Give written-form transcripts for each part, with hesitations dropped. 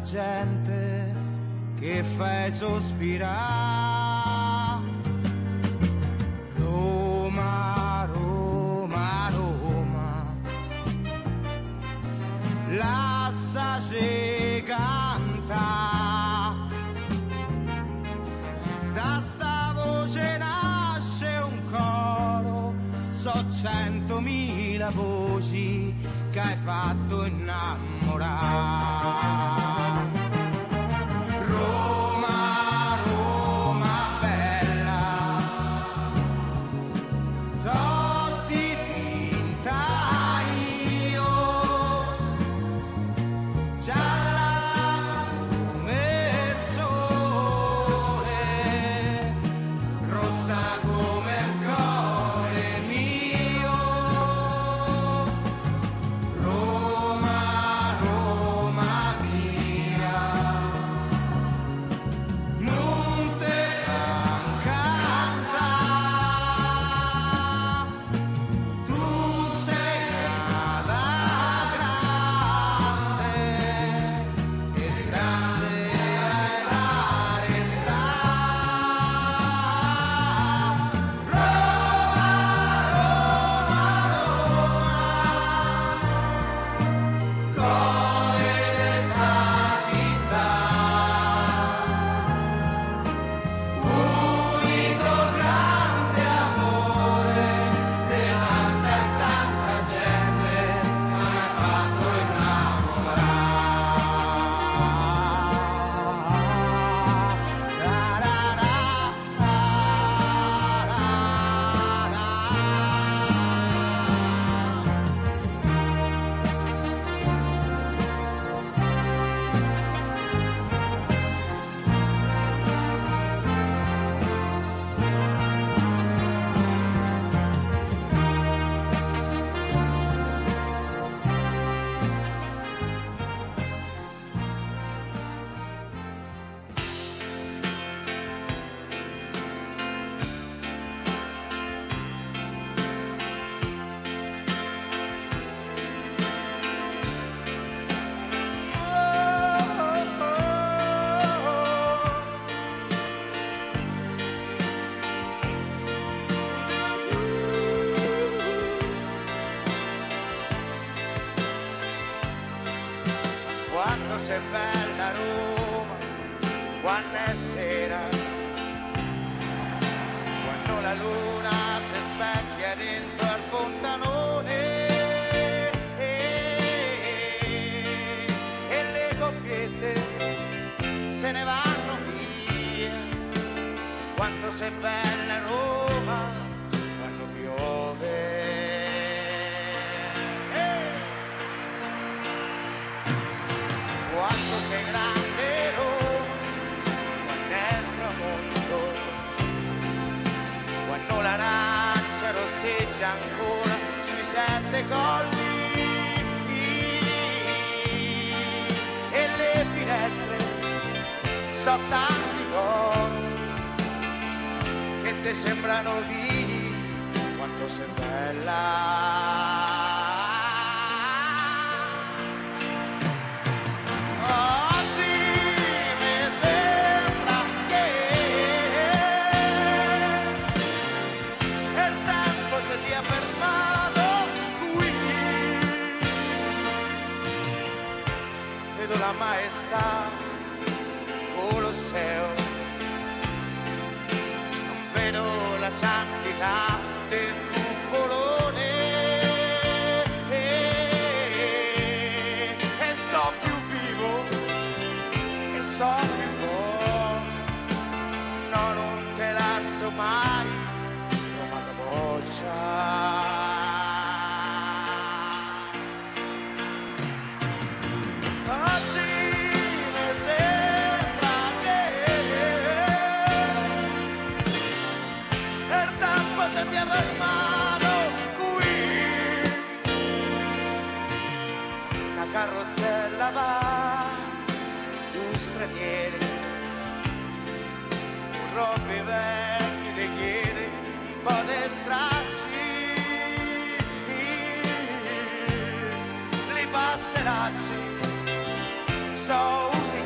gente che fai sospirare. Roma, Roma, Roma, lasciaci cantare. Da sta voce nasce un coro, so 100.000 voci che hai fatto innamorare. Roma, Roma bella, totti finta io, gialla come il sole, rossa come il cuore mio. Roma, Roma mia, non te canta, tu sei nata grande e grande hai la resta. Roma, Roma, Roma, cuore di sta città, unico grande amore di tanta e tanta gente che mi ha fatto quanto sei bella Roma, quando è sera, quando la luna si specchia dentro al fontanone e le coppiette se ne vanno via. Quanto sei bella Roma, quando piove. Quanto sei grande Roma, quando è il tramonto, quando l'arancia rosseggia ancora sui 7 colli e le finestre so tanti cori che ti sembrano di quanto sei bella. Oggi mi sembra che il tempo si sia fermato qui. Vedo la maestà del Colosseo, non vedo la santità del cupolone. E so più vivo, e so più buono, no, non te lascio mai, Roma capoccia. Oggi mi sembra che il tempo si sia fermato qui. La carrozzella va, tu stranieri, un robbi vecchi ti chiede un po' di stracci, li passeracci so usi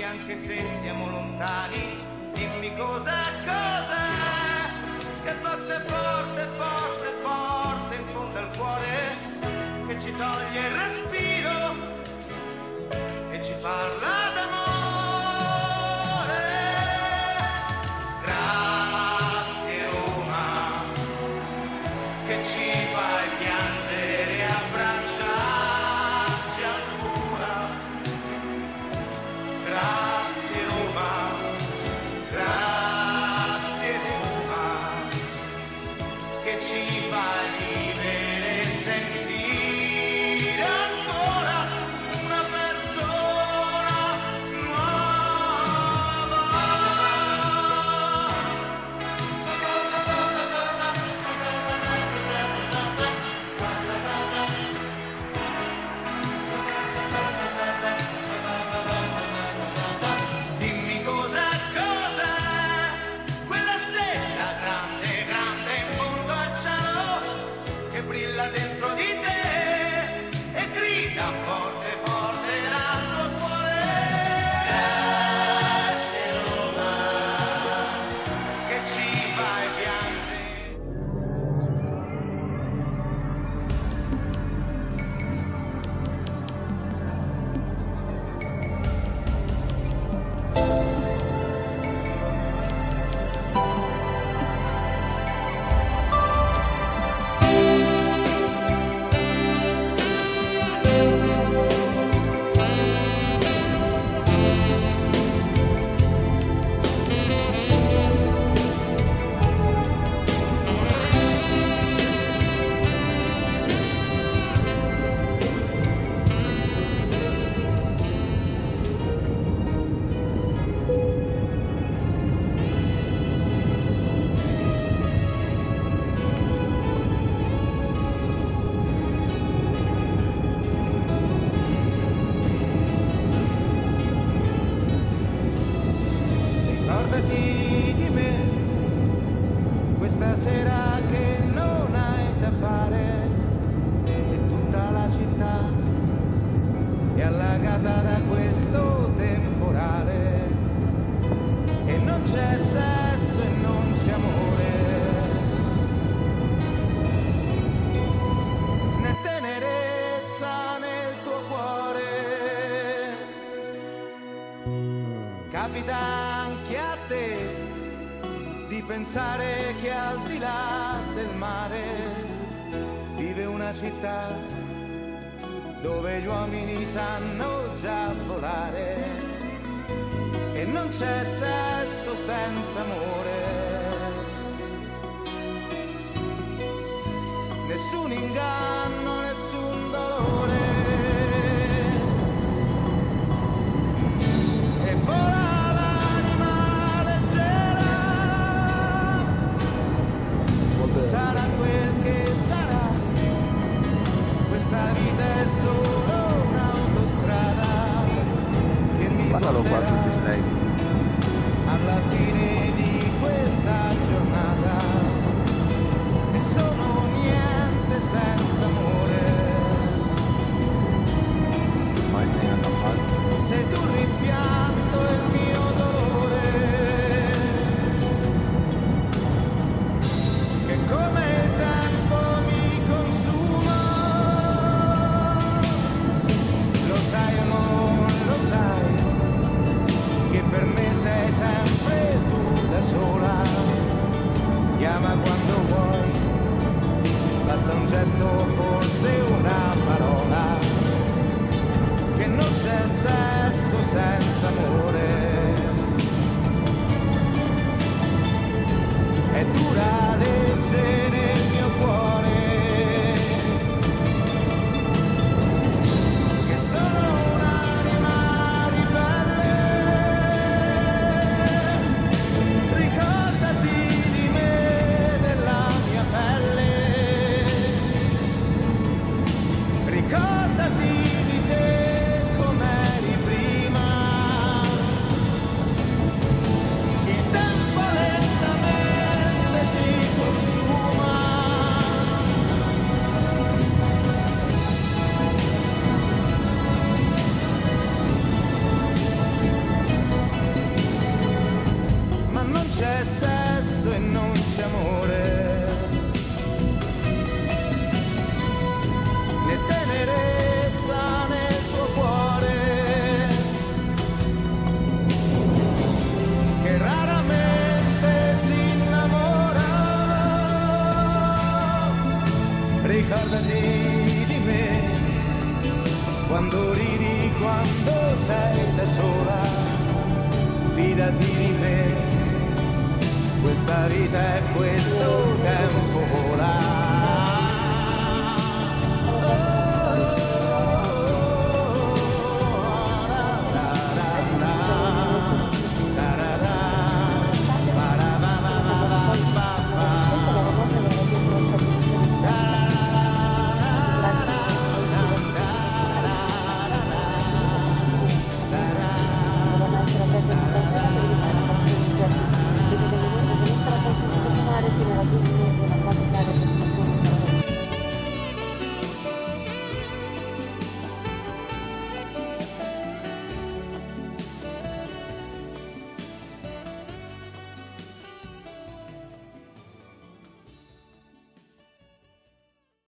anche se siamo lontani, dimmi cosa che batte forte, forte, forte in fondo al cuore, che ci toglie il respiro e ci parla d'amore. Grazie Roma, che ci fai piangere e abbracciarci ancora. Grazie Roma, grazie Roma, che ci fai vivere e sentire ancora una persona nuova. Dimmi cosa quella stella grande, grande in fondo al cielo, che brilla dentro di te e grida forte, forte dal tuo cuore. Grazie Roma, che ci fai piangere. Ricordati di me, questa sera che non hai da fare, e tutta la città è allagata da questo temporale, e non c'è sesso e non c'è amore, né tenerezza nel tuo cuore. Capita anche a te di pensare che al di là del mare vive una città dove gli uomini sanno già volare, e non c'è sesso senza amore, nessun inganno, nessun dolore, e vola sarà quel che sarà, questa vita è solo un'autostrada che mi porterà alla fine di questa giornata, e sono niente senza amore. Sei tu il rimpianto e il mio dolore, che come il tempo mi consuma. Lo sai o non lo sai, che per me sei sempre tu da sola. Chiama quando vuoi, basta un gesto, forse una parola, che non c'è sesso senza amore. È dura legge nel mio cuore, che sono un'anima ribelle. Ricordo fidati di me, questa vita è questo tempo vola.